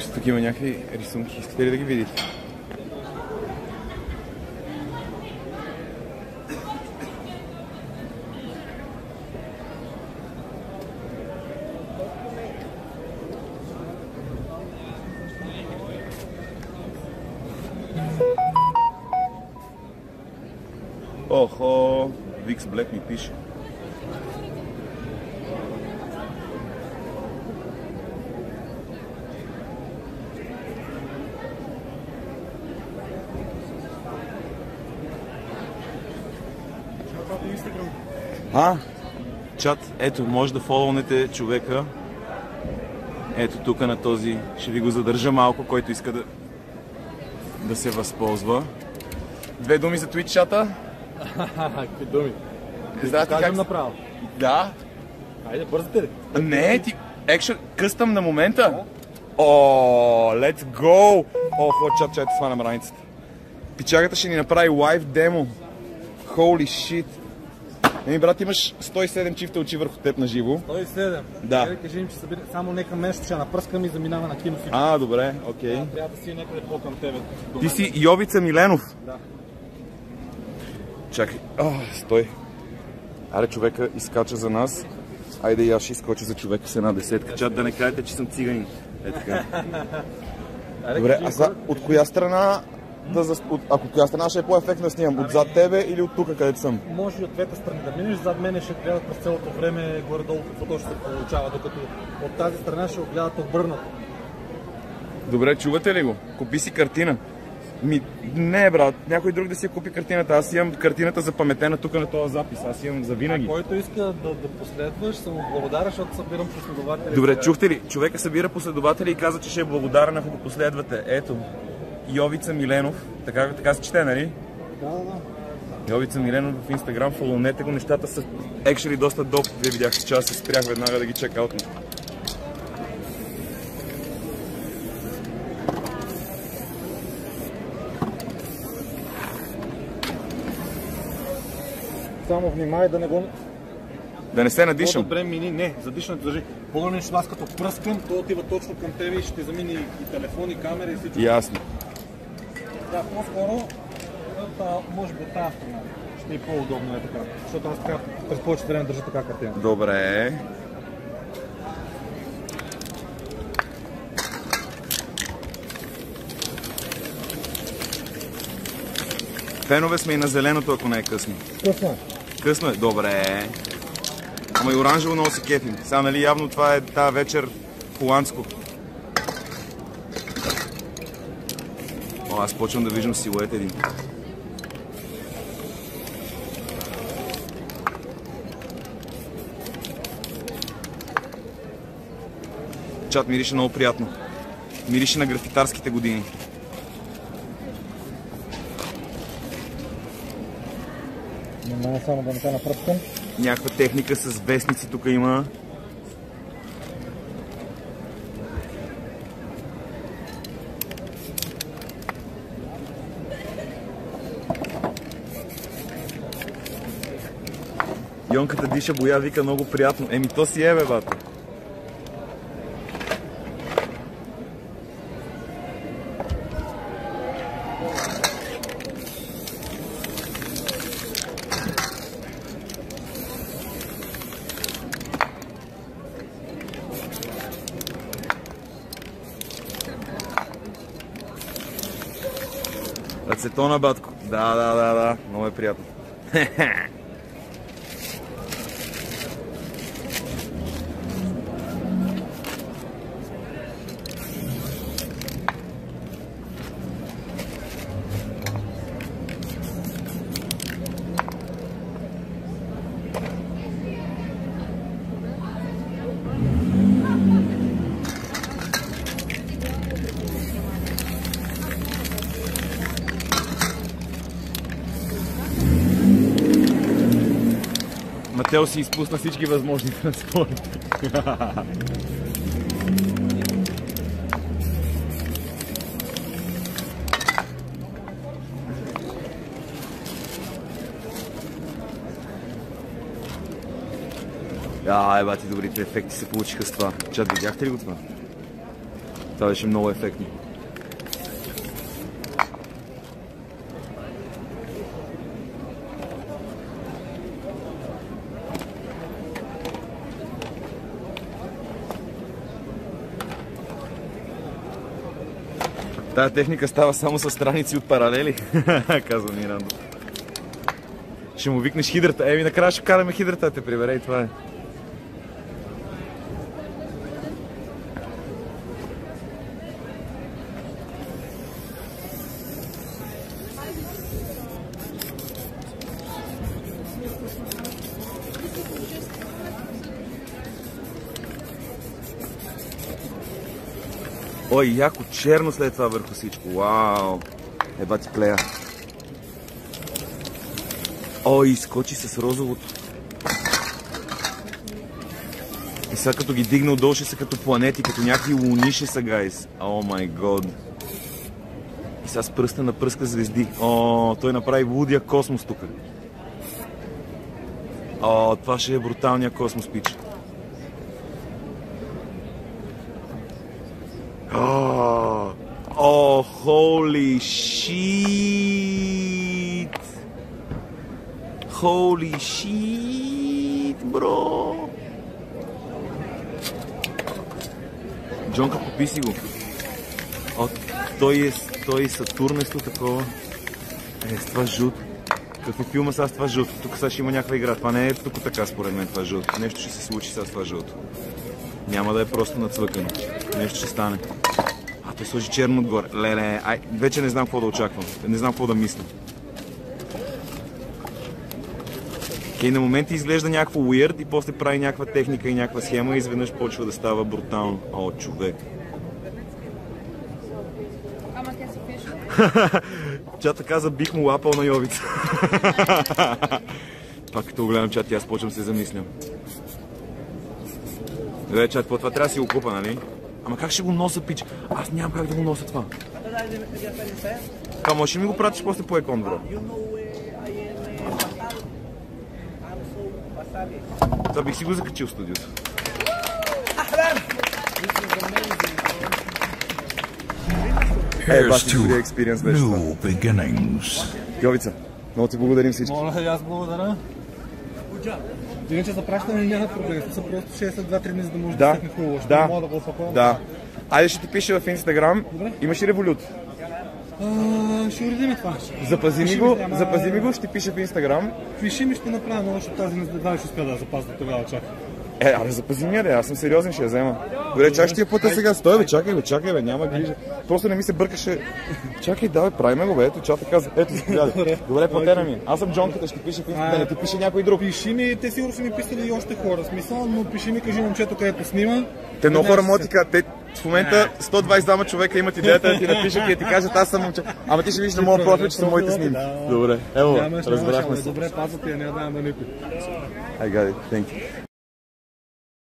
Вижте, тук има някакви рисунки. Искате ли да ги видите? Охо, Викс Блек ми пише. Чат, ето, може да фолоунете човека. Ето тук на този, ще ви го задържа малко, който иска да се възползва. 2 думи за Twitch чата. Какви думи? Знаете Кажем направо. Да. Айде, бързате ли? Не, ти екшън къстъм на момента. О, let's go! Охо, чат, сванам раницата. Пичагата ще ни направи лайв демо. Holy shit. Еми, брат, имаш 107 чифта очи върху теб на живо. 107? Да. Кажи им, че събира само нека месец, ще напръскам и заминава на кино. Добре, окей. Трябва да си някъде по-към тебе. Ти си Йовица Миленов? Да. Чакай, стой. Аре, човека изкача за нас. Айде и аз ще изкоча за човека с една десетка. Чат, да не кажете, че съм циганин. Е така. Добре, а от коя страна ако от коя страна ще е по-ефектно да снимам? Отзад тебе или от тук, където съм? Може и от двете страни да минеш, зад мене ще гледат през цялото време горе-долу какво ще се получава, докато от тази страна ще го гледат обърнато. Добре, чувате ли го? Купи си картина. Не, брат, някой друг да си купи картината. Аз имам картината запаметена тук на този запис. Аз имам за винаги. Който иска да последваш, съм благодарен, защото събирам последователи. Добре, чухте ли? Човека събира последователи и каза, че ще е благодарен, ако го последвате. Ето, Йовица Миленов. Така се чете, нали? Да. Йовица Миленов в Инстаграм, фолонете го. Нещата са екшери доста доп. Вие видяхте, че аз се спрях веднага да ги чекаутна. Само внимай да не го... Да не се надишам. По-добре мини, не, за дишането държи. По-добре, аз като пръскам, то отива точно към тебе и ще замини и телефон, и камера, и всичко. Ясно. Да, по-скоро, може би от тази страна. Ще е по-удобно е така. Защото аз така през повече време държа така картина. Добре. Фенове сме и на зеленото, ако не е късно. Късно е. Късно е? Добре. Ама и оранжево много се кефим. Сега, нали, явно това е тази вечер холандско. Аз почвам да виждам силует един. Чат, мирише много приятно. Мирише на графитарските години. Не само да не се напръскам. Някаква техника с вестници тук има. Йонката диша боя, вика много приятно. Еми то си е, бе, бато. Ацетона, батко. Да. Много е приятно. Матео си изпусна всички възможни транспорти. Бати, добрите ефекти се получиха с това. Чат, видяхте ли го това? Това беше много ефектно. Тая техника става само с страници от паралели, казва Мирандо. Ще му викнеш хидрата. Еми, накрая ще караме хидрата, те прибере и това е. Ой, яко черно след това върху всичко. Вау! Еба ти плея. Ой, изкочи с розовото. И сега като ги дигна отдолу ще са като планети, като някакви луни ще са, гайс. О май год. И сега с пръста напръска звезди. О, той направи лудия космос тук. О, това ще е бруталния космос, пич. О, holy shit! Holy shit, бро! Джонка, попи си го. О, той е Сатурнесто такова. С това жут. Какво филма сега с това жут? Тук сега ще има някаква игра. Това не е тук така според мен това жут. Нещо ще се случи сега с това жут. Няма да е просто нацвъкано. Нещо ще стане. Той сложи черно отгоре. Леле, вече не знам какво да очаквам. Не знам какво да мисля. Окей, на моменти изглежда някакво weird и после прави някаква техника и някаква схема и изведнъж почва да става брутално. О, човек. Чата каза, бих му лапал на йовица. Пак като го гледам чат и аз почвам се замислям. Добре, чат, по това трябва да си го купа, нали? Ама как ще го носа, пич? Аз нямам как да го нося това. Така, можеш ли ми го пратиш после по екон, бро? Това бих си го закачил в студиото. Here's to new beginnings. Йовица, много ти благодарим всички. Моля, аз благодаря. Иначе за пращане няма проблем. Са просто 62-3 дни, за да може да се хубаво. Да, мога да го опакувам. да. Айде ще ти пише в Инстаграм. Имаш ли револют? Ще уредим това. Запази ми го, ще ти пише в Инстаграм. Пиши ми, ще направя, но още тази не знам, ще успя да запазя тогава чак. Абе запази ми, аз съм сериозен, ще я взема. Добре, чак ще я пъта сега. Стой, бе, чакай, бе, няма грижа. Просто не ми се бъркаше. Чакай, давай, правиме го, бе, ето чата каза. Ето, добре, платена ми. Аз съм Джонката, ще пише в Инстаграм, да не ти пише някой друг. Пиши ми, те сигурно са ми писали и още хора, смисъл, но пиши ми, кажи момчето, където снима. Те много хора могат ти кажат, те в момента 122 човека имат идеята да ти напишат и да ти кажат, аз съм момче. Ама ти ще видиш на моя профил, че са моите снимки. Добре, ево, разбрахме се. Добре, пазата я, не я давам на никой. I got it, thank you.